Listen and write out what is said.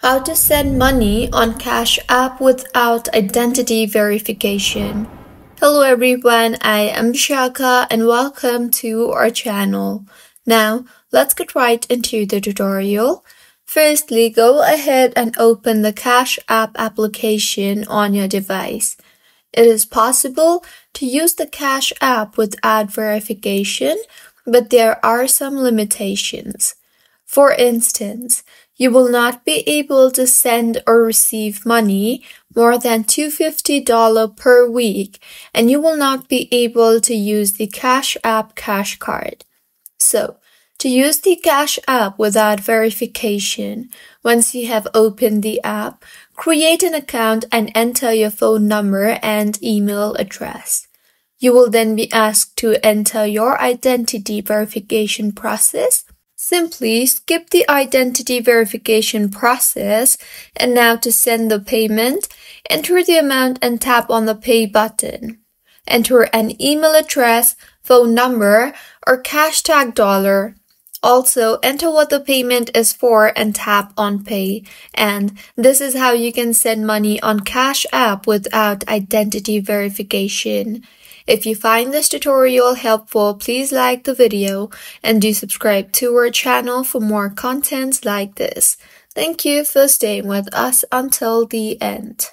How to send money on Cash App without identity verification. Hello everyone, I am Shaka and welcome to our channel. Now, let's get right into the tutorial. Firstly, go ahead and open the Cash App application on your device. It is possible to use the Cash App without verification, but there are some limitations. For instance, you will not be able to send or receive money more than $250 per week, and you will not be able to use the Cash App Cash Card. So, to use the Cash App without verification, once you have opened the app, create an account and enter your phone number and email address. You will then be asked to enter your identity verification process. Simply skip the identity verification process, and now to send the payment, enter the amount and tap on the Pay button. Enter an email address, phone number, or cash tag $. Also, enter what the payment is for and tap on Pay. And this is how you can send money on Cash App without identity verification. If you find this tutorial helpful, please like the video and do subscribe to our channel for more contents like this. Thank you for staying with us until the end.